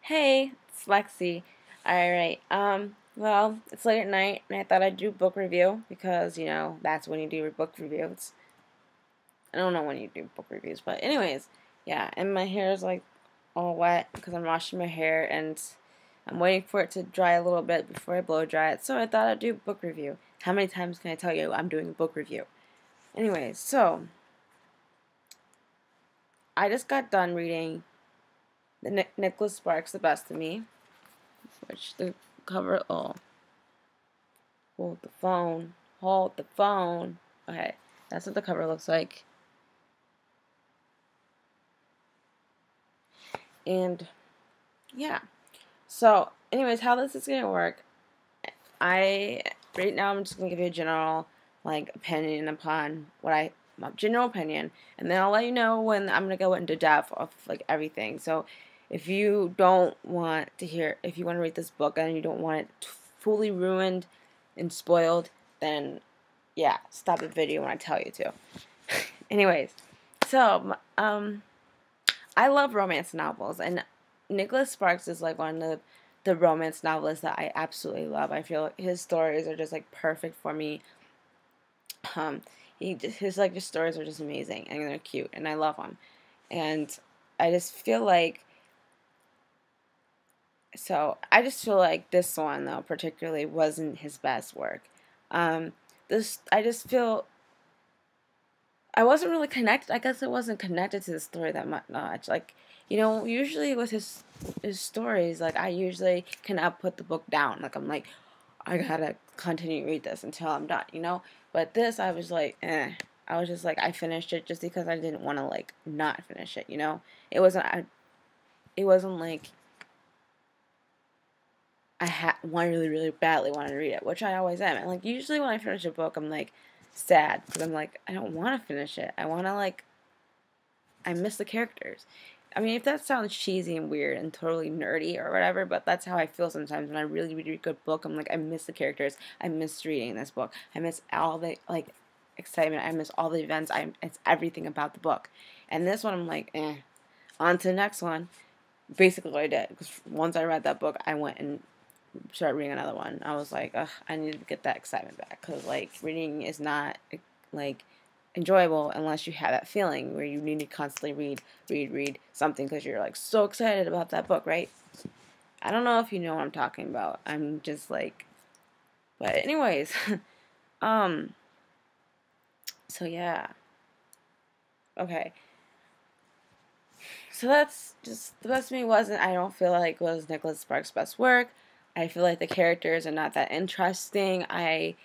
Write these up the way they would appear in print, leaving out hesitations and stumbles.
Hey, it's Lexi. Alright, well, it's late at night, and I thought I'd do book review, because, that's when you do your book reviews. I don't know when you do book reviews, but anyways, yeah, and my hair is, like, all wet, because I'm washing my hair, and I'm waiting for it to dry a little bit before I blow dry it, so I thought I'd do book review. How many times can I tell you I'm doing a book review? Anyways, so, I just got done reading the Nicholas Sparks, The Best of Me, which the cover, hold the phone. Hold the phone. Okay, that's what the cover looks like. And yeah. So, anyways, how this is gonna work? Right now I'm just gonna give you a general opinion upon my general opinion, and then I'll let you know when I'm gonna go into depth of everything. So, if you don't want to hear, if you want to read this book and you don't want it fully ruined and spoiled, then yeah, stop the video when I tell you to. Anyways, so I love romance novels, and Nicholas Sparks is like one of the romance novelists that I absolutely love. I feel like his stories are just like perfect for me. Um, his just stories are just amazing, and they're cute, and I love them. And I just feel like this one though particularly wasn't his best work. This I just feel I wasn't really connected. I guess it wasn't connected to the story that much. Usually with his stories, I usually cannot put the book down. I'm like, I gotta continue to read this until I'm done. But this, I was like, eh. I was just like, I finished it just because I didn't want to not finish it. It wasn't. It wasn't like one really really badly wanted to read it, which I always am. And usually when I finish a book, I'm sad because I'm I don't want to finish it. I want to I miss the characters. I mean, if that sounds cheesy and weird and totally nerdy or whatever, but that's how I feel sometimes when I really read a good book. I'm I miss the characters. I miss reading this book. I miss all the excitement. I miss all the events. It's everything about the book. And this one, I'm eh. On to the next one. Basically, what I did, because once I read that book, I went and started reading another one. I was like, ugh, I need to get that excitement back, because reading is not enjoyable unless you have that feeling where you need to constantly read something because you're so excited about that book, right? I don't know if you know what I'm talking about. I'm just but anyways, so yeah, okay. So that's just The Best of Me wasn't. I don't feel like was Nicholas Sparks' best work. I feel like the characters are not that interesting. I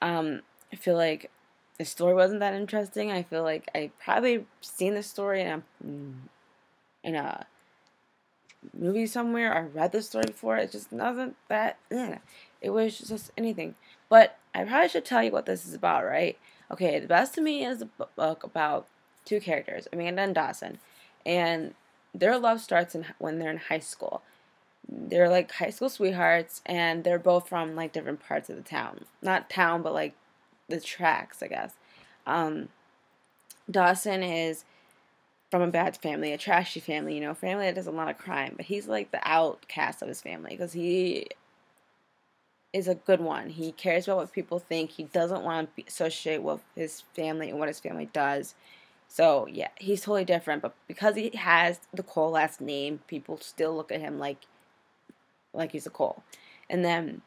feel like the story wasn't that interesting. I feel like I probably seen the story in a movie somewhere or read the story before. It just wasn't that. It was just anything. But I probably should tell you what this is about, right? Okay, The Best of Me is a book about two characters, Amanda and Dawson, and their love starts when they're in high school. They're high school sweethearts, and they're both from different parts of the town. Not town, but the tracks, I guess. Dawson is from a bad family, a trashy family, family that does a lot of crime, but he's the outcast of his family because he is a good one. He cares about what people think. He doesn't want to associate with his family and what his family does. So, yeah, he's totally different, but because he has the Cole last name, people still look at him like he's a Cole. And then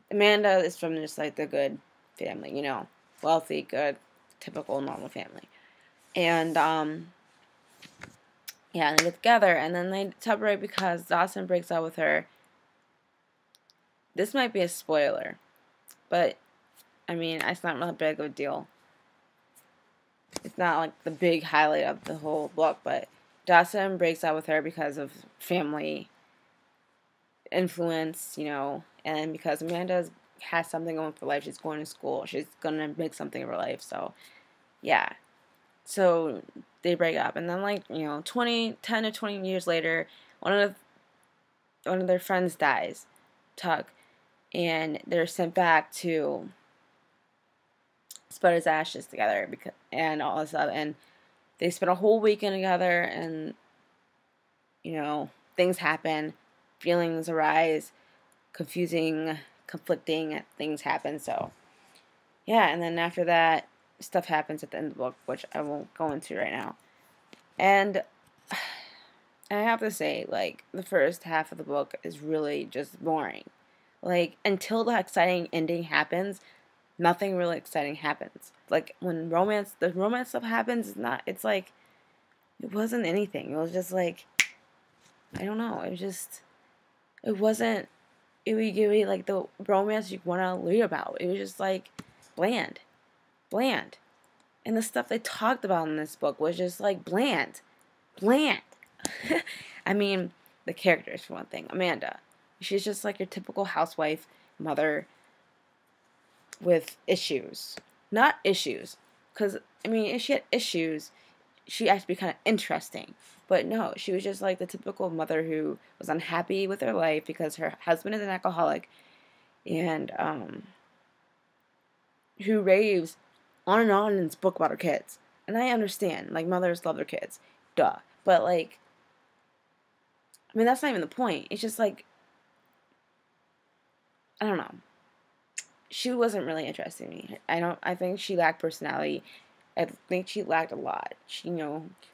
Amanda is from just the good family, wealthy, good, typical normal family. And yeah, they get together, and then they separate because Dawson breaks up with her. This might be a spoiler, but I mean, it's not really big of a deal. It's not the big highlight of the whole book, but Dawson breaks up with her because of family influence, and because Amanda has something going for life. She's going to school. She's going to make something of her life. So, yeah. So, they break up. And then, 10 to 20 years later, one of their friends dies, Tug. And they're sent back to spread his ashes together and all this stuff. And they spent a whole weekend together, and you know, things happen, feelings arise, confusing, conflicting things happen. So, yeah, and then after that, stuff happens at the end of the book, which I won't go into right now. And I have to say, like, the first half of the book is really just boring. Like, until the exciting ending happens, nothing really exciting happens. Like, when the romance stuff happens, it's like, it wasn't anything. It was just like, I don't know. It wasn't ooey gooey like the romance you want to read about. It was just like bland. Bland. And the stuff they talked about in this book was just like bland. Bland. I mean, the characters, for one thing. Amanda. She's just like your typical housewife, mother with issues. Not issues. Because, I mean, if she had issues, she had to be kind of interesting. But no, she was just like the typical mother who was unhappy with her life because her husband is an alcoholic and who raves on and on in this book about her kids. And I understand, like, mothers love their kids. Duh. But, like, I mean, that's not even the point. It's just like, I don't know. She wasn't really interested in me. I think she lacked personality. I think she lacked a lot. She,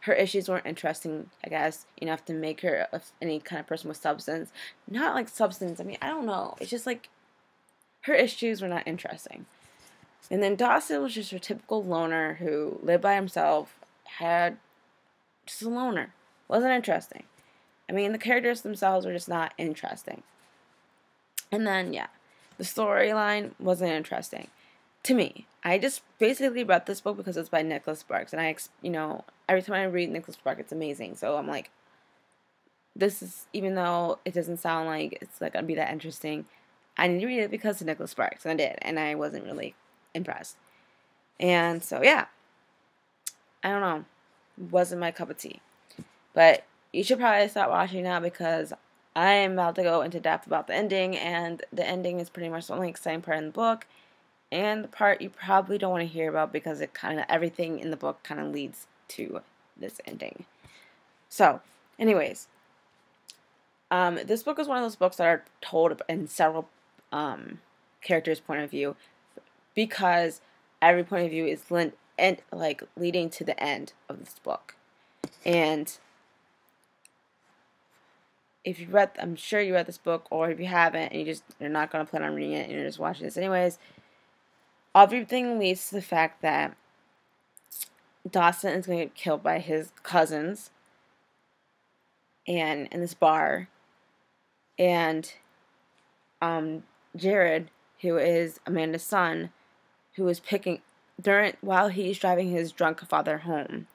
her issues weren't interesting, I guess, enough to make her any kind of person with substance. Not like substance. I mean, I don't know. It's just like her issues were not interesting. And then Dawson was just your typical loner who lived by himself, had just a loner. Wasn't interesting. I mean, the characters themselves were just not interesting. And then, yeah, the storyline wasn't interesting to me. I just basically read this book because it's by Nicholas Sparks, and every time I read Nicholas Sparks, it's amazing. So I'm like, this is, even though it doesn't sound like it's like gonna be that interesting, I need to read it because of Nicholas Sparks, and I did, and I wasn't really impressed. And so yeah, I don't know, it wasn't my cup of tea. But you should probably stop watching now because I am about to go into depth about the ending, and the ending is pretty much the only exciting part in the book. And the part you probably don't want to hear about because everything in the book kind of leads to this ending. So, anyways, this book is one of those books that are told in several characters' point of view because every point of view is leading to the end of this book. And if you read, I'm sure you read this book, or if you haven't and you're not going to plan on reading it and you're just watching this anyways, everything leads to the fact that Dawson is going to get killed by his cousins and in this bar. And Jared, who is Amanda's son, who is while he's driving his drunk father home,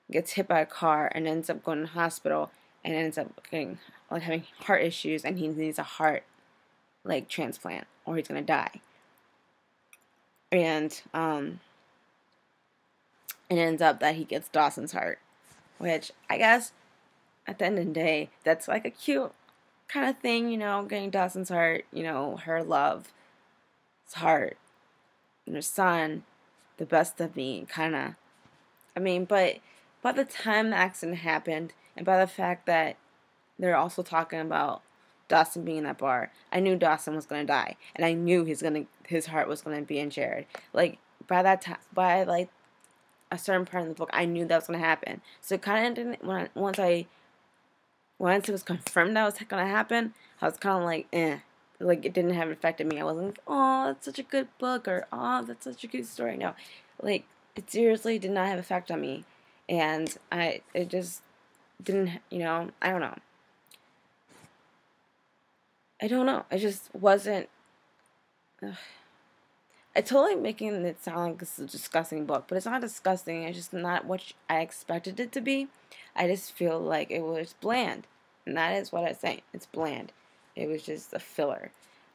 gets hit by a car and ends up going to the hospital and ends up having heart issues, and he needs a heart transplant or he's going to die. And it ends up that he gets Dawson's heart, which I guess at the end of the day, that's like a cute kind of thing, getting Dawson's heart, her love, his heart, and her son, the best of me, kind of. I mean, but by the time the accident happened, and by the fact that they're also talking about Dawson being in that bar, I knew Dawson was gonna die, and I knew his heart was gonna be in Jared. Like by that time, by like a certain part in the book, I knew that was gonna happen. So it kind of didn't. Once it was confirmed that was gonna happen, I was kind of like, like it didn't have an effect on me. I wasn't like, oh, that's such a good book, or oh, that's such a good story. No, like it seriously did not have an effect on me, and it just didn't. I don't know. I just wasn't. I totally making it sound like this is a disgusting book, but it's not disgusting. It's just not what I expected it to be. I just feel like it was bland, and that is what I say. It's bland. It was just a filler,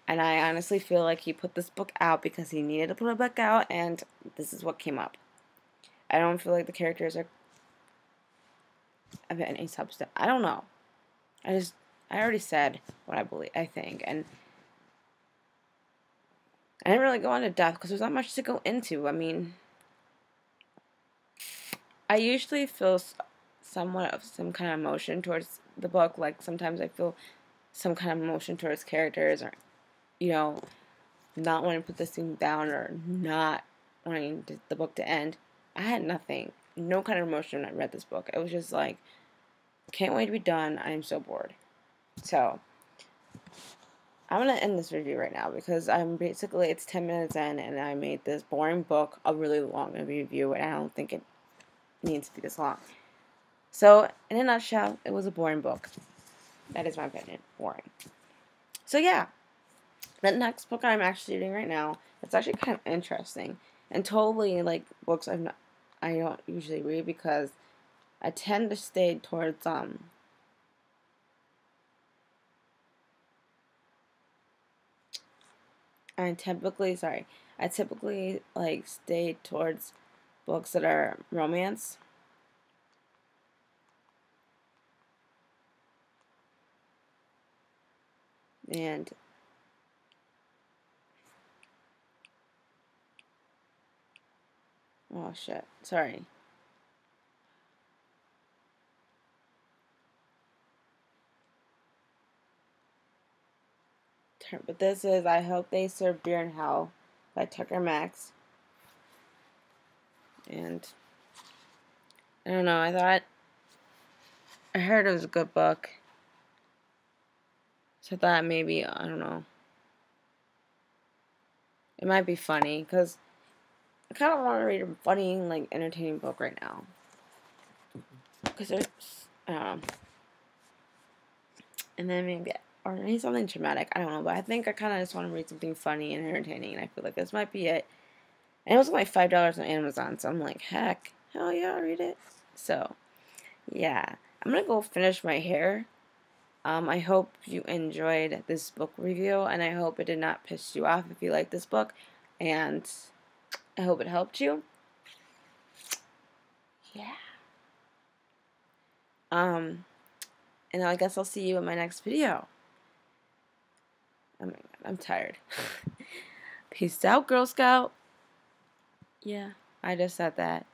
and I honestly feel like he put this book out because he needed to put a book out, and this is what came up. I don't feel like the characters are of any substance. I don't know. I already said what I think, and I didn't really go into depth because there's not much to go into. I mean, I usually feel somewhat of some kind of emotion towards the book. Like sometimes I feel some kind of emotion towards characters, or not wanting to put this thing down, or not wanting the book to end. I had nothing, no kind of emotion when I read this book. It was just like, can't wait to be done. I'm so bored. So I'm going to end this review right now because it's 10 minutes in and I made this boring book a really long review, and I don't think it needs to be this long. So, in a nutshell, it was a boring book. That is my opinion. Boring. So, yeah. The next book I'm actually reading right now, it's actually kind of interesting. And totally, like, books I don't usually read because I tend to stay towards, I typically like stay towards books that are romance. And oh shit, sorry. But this is I Hope They Serve Beer in Hell by Tucker Max. And I don't know, I heard it was a good book. So I thought maybe, I don't know, it might be funny, because I kind of want to read a funny, like, entertaining book right now. Because there's, I don't know. And then maybe something dramatic, I don't know, but I think I kind of just want to read something funny and entertaining, and I feel like this might be it. And it was only $5 on Amazon, so I'm like, hell yeah, I'll read it. So, yeah. I'm gonna go finish my hair. I hope you enjoyed this book review, and I hope it did not piss you off if you like this book, and I hope it helped you. Yeah. And I guess I'll see you in my next video. Oh my god, I'm tired. Peace out, Girl Scout. Yeah, I just said that.